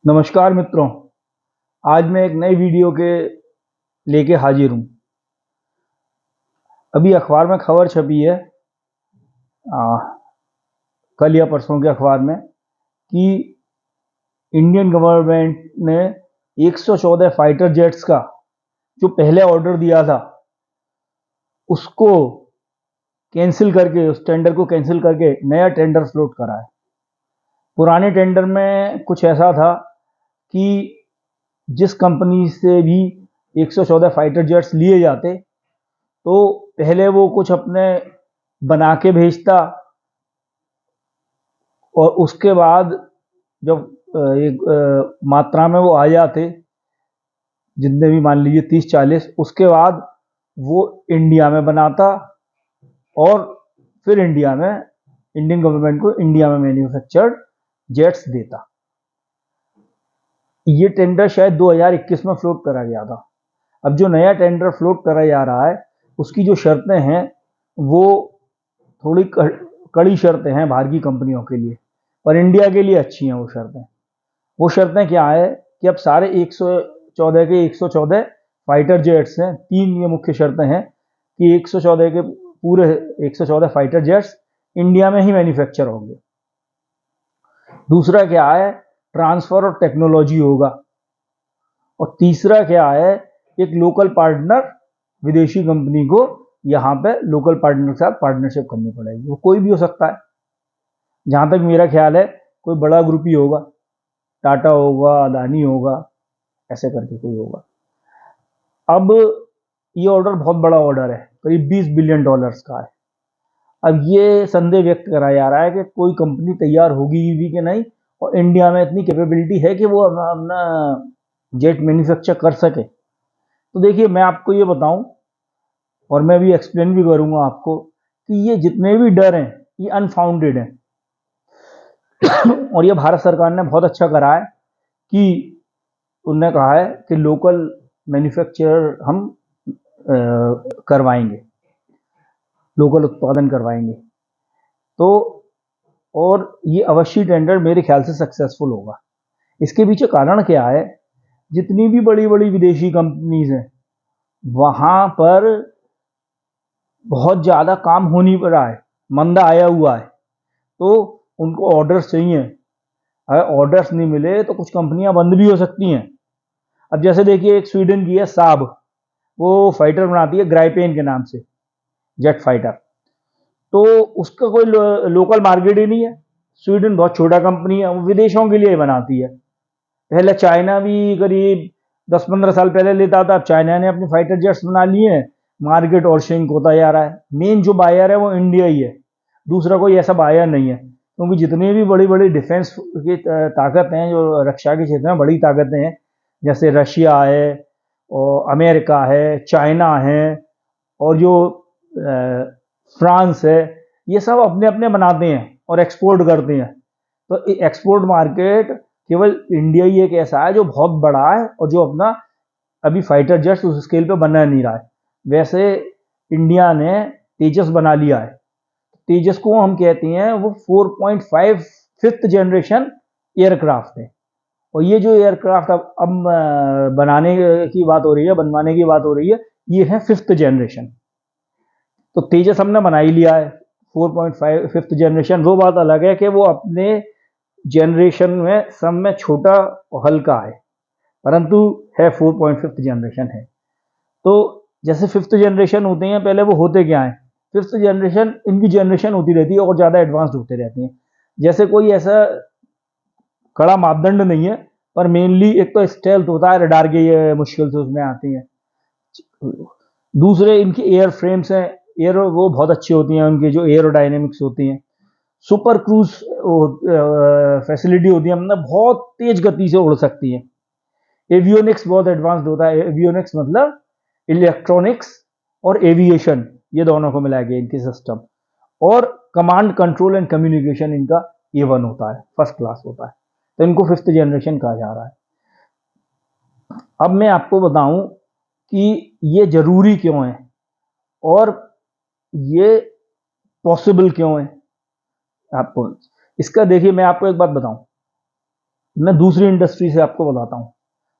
नमस्कार मित्रों। आज मैं एक नई वीडियो के लेके हाजिर हूँ। अभी अखबार में खबर छपी है कल या परसों के अखबार में कि इंडियन गवर्नमेंट ने 114 फाइटर जेट्स का जो पहले ऑर्डर दिया था उसको कैंसिल करके, उस टेंडर को कैंसिल करके नया टेंडर फ्लोट करा है। पुराने टेंडर में कुछ ऐसा था कि जिस कंपनी से भी 114 फाइटर जेट्स लिए जाते तो पहले वो कुछ अपने बना के भेजता और उसके बाद जब एक मात्रा में वो आ जाते, जितने भी मान लीजिए 30-40, उसके बाद वो इंडिया में बनाता और फिर इंडियन गवर्नमेंट को इंडिया में मैन्युफैक्चर्ड जेट्स देता। ये टेंडर शायद 2021 में फ्लोट करा गया था। अब जो नया टेंडर फ्लोट करा जा रहा है उसकी जो शर्तें हैं वो थोड़ी कड़ी शर्तें हैं बाहर की कंपनियों के लिए, पर इंडिया के लिए अच्छी हैं वो शर्तें क्या है कि अब सारे 114 के 114 फाइटर जेट्स हैं। तीन ये मुख्य शर्तें हैं कि 114 के पूरे 114 फाइटर जेट्स इंडिया में ही मैन्युफैक्चर होंगे। दूसरा क्या है, ट्रांसफर ऑफ टेक्नोलॉजी होगा। और तीसरा क्या है, एक लोकल पार्टनर, विदेशी कंपनी को यहाँ पे लोकल पार्टनर के साथ पार्टनरशिप करनी पड़ेगी। वो कोई भी हो सकता है, जहां तक मेरा ख्याल है कोई बड़ा ग्रुप ही होगा, टाटा होगा, अदानी होगा, ऐसे करके कोई होगा। अब ये ऑर्डर बहुत बड़ा ऑर्डर है, करीब $20 बिलियन का है। अब ये संदेह व्यक्त करा जा रहा है कि कोई कंपनी तैयार होगी भी कि नहीं, और इंडिया में इतनी कैपेबिलिटी है कि वो अपना जेट मैन्युफैक्चर कर सके। तो देखिए, मैं आपको ये बताऊं और मैं भी एक्सप्लेन भी करूंगा आपको कि ये जितने भी डर हैं ये अनफाउंडेड हैं। और ये भारत सरकार ने बहुत अच्छा करा है कि उन्होंने कहा है कि लोकल मैन्युफैक्चर हम करवाएंगे, लोकल उत्पादन करवाएंगे। तो और ये अवश्य टेंडर मेरे ख्याल से सक्सेसफुल होगा। इसके पीछे कारण क्या है, जितनी भी बड़ी बड़ी विदेशी कंपनीज हैं वहां पर बहुत ज़्यादा काम हो नहीं पा रहा है, मंदा आया हुआ है, तो उनको ऑर्डर्स चाहिए। अगर ऑर्डर्स नहीं मिले तो कुछ कंपनियां बंद भी हो सकती हैं। अब जैसे देखिए, एक स्वीडन की है साब, वो फाइटर बनाती है ग्राइपेन के नाम से, जेट फाइटर। तो उसका कोई लोकल मार्केट ही नहीं है। स्वीडन बहुत छोटा कंपनी है, वो विदेशों के लिए बनाती है। पहले चाइना भी करीब 10-15 साल पहले लेता था, अब चाइना ने अपने फाइटर जेट्स बना लिए हैं। मार्केट और श्रिंक होता जा रहा है। मेन जो बायर है वो इंडिया ही है, दूसरा कोई ऐसा बायर नहीं है। क्योंकि जितनी भी बड़ी बड़ी डिफेंस की ताकत हैं, जो रक्षा के क्षेत्र में बड़ी ताकतें हैं, जैसे रशिया है और अमेरिका है, चाइना है और जो फ्रांस है, ये सब अपने अपने बनाते हैं और एक्सपोर्ट करते हैं। तो एक्सपोर्ट मार्केट केवल इंडिया ही एक ऐसा है जो बहुत बड़ा है और जो अपना अभी फाइटर जेट्स उस स्केल पे बना नहीं रहा है। वैसे इंडिया ने तेजस बना लिया है। तेजस को हम कहते हैं वो 4.5 फिफ्थ जनरेशन एयरक्राफ्ट है। और ये जो एयरक्राफ्ट अब बनाने की बात हो रही है, बनवाने की बात हो रही है, ये है 5th जनरेशन। तो तेजस हमने बना ही लिया है 4.5 फिफ्थ जनरेशन। वो बात अलग है कि वो अपने जनरेशन में सब में छोटा और हल्का है, परंतु है 4.5 जनरेशन है। तो जैसे 5th जनरेशन होते हैं, पहले वो होते क्या है, 5th जनरेशन, इनकी जनरेशन होती रहती है और ज़्यादा एडवांस्ड होते रहती हैं। जैसे कोई ऐसा कड़ा मापदंड नहीं है, पर मेनली एक तो स्टेल्थ होता है, रडार के ये मुश्किल से उसमें आती हैं। दूसरे इनकी एयर फ्रेम्स हैं, एयर वो बहुत अच्छी होती हैं, उनकी जो एरोडायनेमिक्स होती हैं। सुपर क्रूज फैसिलिटी होती है, मतलब बहुत तेज गति से उड़ सकती है। एवियोनिक्स बहुत एडवांस्ड होता है। एवियोनिक्स मतलब इलेक्ट्रॉनिक्स और एविएशन, ये दोनों को मिला के इनकी सिस्टम। और कमांड कंट्रोल एंड कम्युनिकेशन इनका A1 होता है, फर्स्ट क्लास होता है। तो इनको 5th जनरेशन कहा जा रहा है। अब मैं आपको बताऊं कि ये जरूरी क्यों है और ये पॉसिबल क्यों है। आपको इसका देखिए, मैं आपको एक बात बताऊं, मैं दूसरी इंडस्ट्री से आपको बताता हूँ।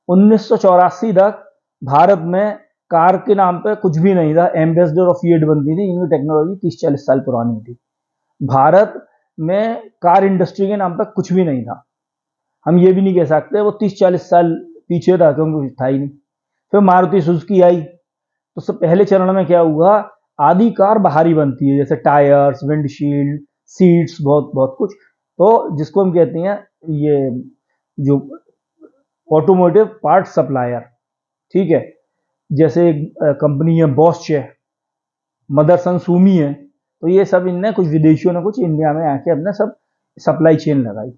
1984 तक भारत में कार के नाम पे कुछ भी नहीं था। एम्बेसडर और फिएट बनती थी, इनकी टेक्नोलॉजी 30-40 साल पुरानी थी। भारत में कार इंडस्ट्री के नाम पे कुछ भी नहीं था। हम ये भी नहीं कह सकते वो 30-40 साल पीछे था, क्योंकि कुछ था ही नहीं। फिर मारुति सुजुकी आई, तो सब पहले चरण में क्या हुआ, आधी कार बाहरी बनती है, जैसे टायर्स, विंडशील्ड, सीट्स, बहुत बहुत कुछ। तो जिसको हम कहते हैं ये जो ऑटोमोटिव पार्ट सप्लायर, ठीक है। जैसे कंपनी है बॉस्च है, मदरसन सूमी है, तो ये सब इनने कुछ विदेशियों ने कुछ इंडिया में आके अपने सब सप्लाई चेन लगाई,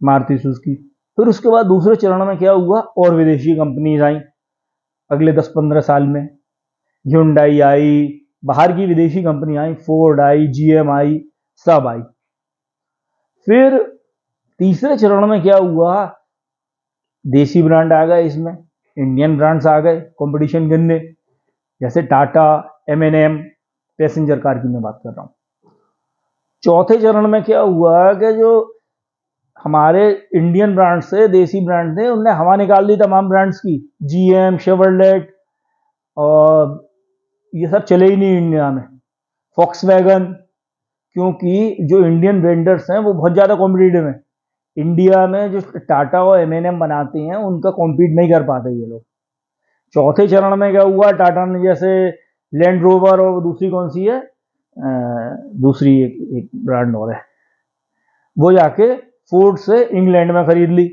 मारुति सुजुकी। फिर उसके बाद दूसरे चरण में क्या हुआ, और विदेशी कंपनीज आई अगले 10-15 साल में। hyundai आई, बाहर की विदेशी कंपनी आई, फोर्ड आई, जीएम आई, सब आई। फिर तीसरे चरण में क्या हुआ, देसी ब्रांड आ गए, इसमें इंडियन ब्रांड्स आ गए कंपटीशन करने, जैसे टाटा, एम पैसेंजर कार की मैं बात कर रहा हूँ। चौथे चरण में क्या हुआ कि जो हमारे इंडियन ब्रांड से देसी ब्रांड थे, उनने हवा निकाल दी तमाम ब्रांड्स की। जीएम, शेवरलेट, और ये सब चले ही नहीं इंडिया में। फॉक्सवैगन, क्योंकि जो इंडियन वेंडर्स हैं वो बहुत ज़्यादा कॉम्पिटिटिव हैं। इंडिया में जो टाटा और एम बनाती हैं उनका कॉम्पीट नहीं कर पाते ये लोग। चौथे चरण में क्या हुआ, टाटा ने जैसे लैंड रोवर, और दूसरी कौन सी है, दूसरी एक ब्रांड और है, वो जाके फोर्ड से इंग्लैंड में खरीद ली,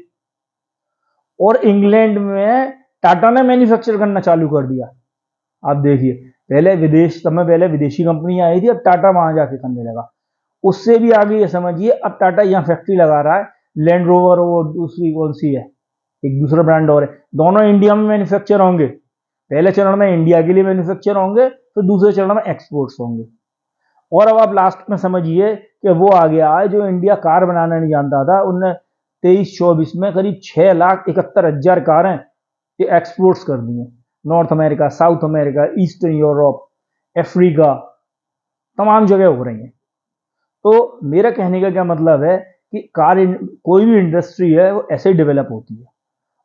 और इंग्लैंड में टाटा ने मैन्युफैक्चर करना चालू कर दिया। आप देखिए, पहले समय पहले विदेशी कंपनी आई थी, अब टाटा वहां जाके करने लगा। उससे भी आगे ये समझिए, अब टाटा यहाँ फैक्ट्री लगा रहा है, लैंड रोवर और दूसरी कौन सी है, एक दूसरा ब्रांड और है, दोनों इंडिया में मैन्युफैक्चर होंगे। पहले चरण में इंडिया के लिए मैन्युफैक्चर होंगे, फिर दूसरे चरण में एक्सपोर्ट्स होंगे। और अब आप लास्ट में समझिए कि वो आ गया है जो इंडिया कार बनाना नहीं जानता था, उनने 23-24 में करीब 6,71,000 कारें एक्सपोर्ट्स कर दी हैं। North America, south America, eastern Europe, Africa, तमाम जगह हो रही हैं। तो मेरा कहने का क्या मतलब है कि कोई भी इंडस्ट्री है वो ऐसे ही डेवलप होती है,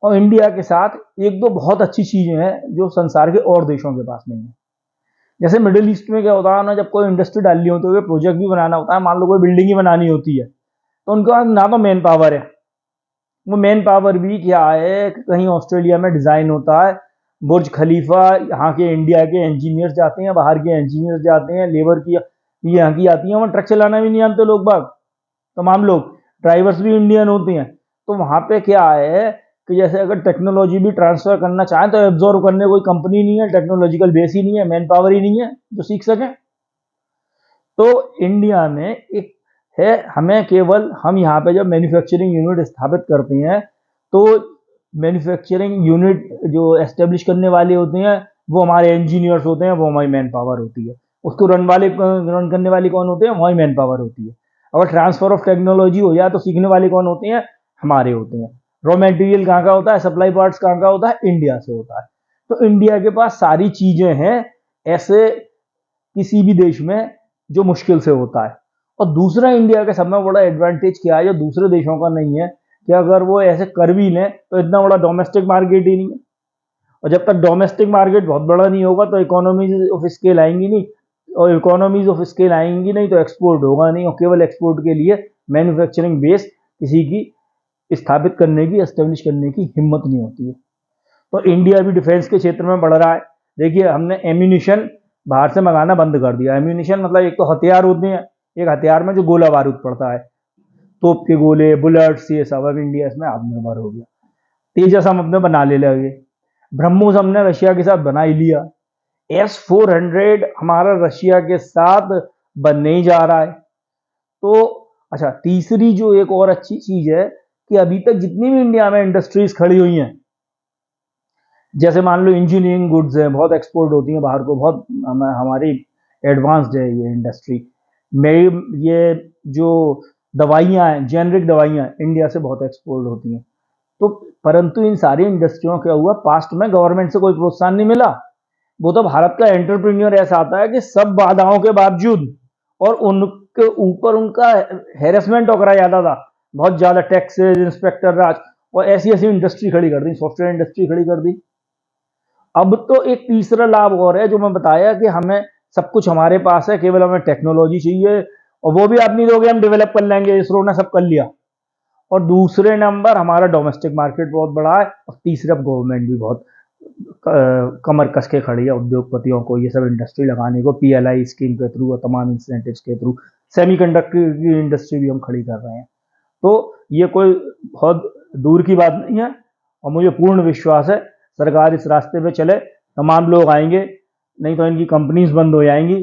और इंडिया के साथ एक दो बहुत अच्छी चीजें हैं जो संसार के और देशों के पास नहीं है। जैसे मिडिल ईस्ट में क्या होता है ना, जब कोई इंडस्ट्री डालनी होती है, प्रोजेक्ट भी बनाना होता है, मान लो कोई बिल्डिंग ही बनानी होती है, तो उनके पास ना तो मैन पावर है, वो मैन पावर भी क्या है, कहीं ऑस्ट्रेलिया में डिजाइन होता है बुर्ज खलीफा, यहाँ के इंडिया के इंजीनियर्स जाते हैं, बाहर के इंजीनियर्स जाते हैं, लेबर की यहाँ की आती है, वहाँ ट्रक चलाना भी नहीं जानते लोग बाग, तमाम लोग, ड्राइवर्स भी इंडियन होते हैं। तो वहाँ पे क्या है कि जैसे अगर टेक्नोलॉजी भी ट्रांसफर करना चाहें तो एब्जॉर्व करने कोई कंपनी नहीं है, टेक्नोलॉजिकल बेस ही नहीं है, मैन पावर ही नहीं है जो सीख सके। तो इंडिया में एक है, हमें केवल हम यहाँ पे जब मैन्युफैक्चरिंग यूनिट स्थापित करते हैं, तो मैन्युफैक्चरिंग यूनिट जो एस्टेब्लिश करने वाले होते हैं वो हमारे इंजीनियर्स होते हैं, वो हमारी मैन पावर होती है। उसको रन करने वाली कौन होते हैं, हमारी मैन पावर होती है। अगर ट्रांसफर ऑफ टेक्नोलॉजी हो जाए तो सीखने वाले कौन होते हैं, हमारे होते हैं। रॉ मटेरियल कहाँ का होता है, सप्लाई पार्ट्स कहाँ का होता है, इंडिया से होता है। तो इंडिया के पास सारी चीजें हैं, ऐसे किसी भी देश में जो मुश्किल से होता है। और दूसरा इंडिया का सबसे बड़ा एडवांटेज क्या है जो दूसरे देशों का नहीं है, कि अगर वो ऐसे कर भी लें तो इतना बड़ा डोमेस्टिक मार्केट ही नहीं है, और जब तक डोमेस्टिक मार्केट बहुत बड़ा नहीं होगा तो इकोनॉमीज ऑफ स्केल आएंगी नहीं, और इकोनॉमीज ऑफ स्केल आएंगी नहीं तो एक्सपोर्ट होगा नहीं, और केवल एक्सपोर्ट के लिए मैन्युफैक्चरिंग बेस किसी की स्थापित करने की, एस्टेब्लिश करने की हिम्मत नहीं होती है। तो इंडिया भी डिफेंस के क्षेत्र में बढ़ रहा है। देखिए, हमने एम्यूनिशन बाहर से मंगाना बंद कर दिया। एम्यूनिशन मतलब एक तो हथियार होते हैं, एक हथियार में जो गोला बारूद पड़ता है, तोप के गोले, बुलेट्स, ये सब अब इंडिया इसमें आत्मनिर्भर हो गया। तेजस हम अपने बना ले लगे, ब्रह्मोस हमने रशिया के साथ बना ही लिया, S-400 हमारा रशिया के साथ बनने ही जा रहा है। तो अच्छा, तीसरी जो एक और अच्छी चीज है कि अभी तक जितनी भी इंडिया में इंडस्ट्रीज खड़ी हुई हैं, जैसे मान लो इंजीनियरिंग गुड्स है, बहुत एक्सपोर्ट होती हैं बाहर को, बहुत हमारी एडवांस्ड है ये इंडस्ट्री में। ये जो दवाइयाँ हैं, जेनरिक दवाइयाँ इंडिया से बहुत एक्सपोर्ट होती हैं। तो परंतु इन सारी इंडस्ट्रियों क्या हुआ, पास्ट में गवर्नमेंट से कोई प्रोत्साहन नहीं मिला। वो तो भारत का एंटरप्रेन्योर ऐसा आता है कि सब बाधाओं के बावजूद, और उनके ऊपर उनका हेरेसमेंट करा जाता था, बहुत ज़्यादा टैक्सेज, इंस्पेक्टर राज, और ऐसी ऐसी इंडस्ट्री खड़ी कर दी, सॉफ्टवेयर इंडस्ट्री खड़ी कर दी। अब तो एक तीसरा लाभ और है जो मैं बताया कि हमें सब कुछ हमारे पास है, केवल हमें टेक्नोलॉजी चाहिए, और वो भी आप नहीं दोगे, हम डेवलप कर लेंगे, इसरो ने सब कर लिया। और दूसरे नंबर हमारा डोमेस्टिक मार्केट बहुत बड़ा है, और तीसरे अब गवर्नमेंट भी बहुत कमर कस के खड़ी है उद्योगपतियों को ये सब इंडस्ट्री लगाने को, पीएलआई स्कीम के थ्रू और तमाम इंसेंटिव्स के थ्रू सेमीकंडक्टर की इंडस्ट्री भी हम खड़ी कर रहे हैं। तो ये कोई बहुत दूर की बात नहीं है, और मुझे पूर्ण विश्वास है सरकार इस रास्ते पे चले, तमाम लोग आएंगे, नहीं तो इनकी कंपनीज बंद हो जाएंगी,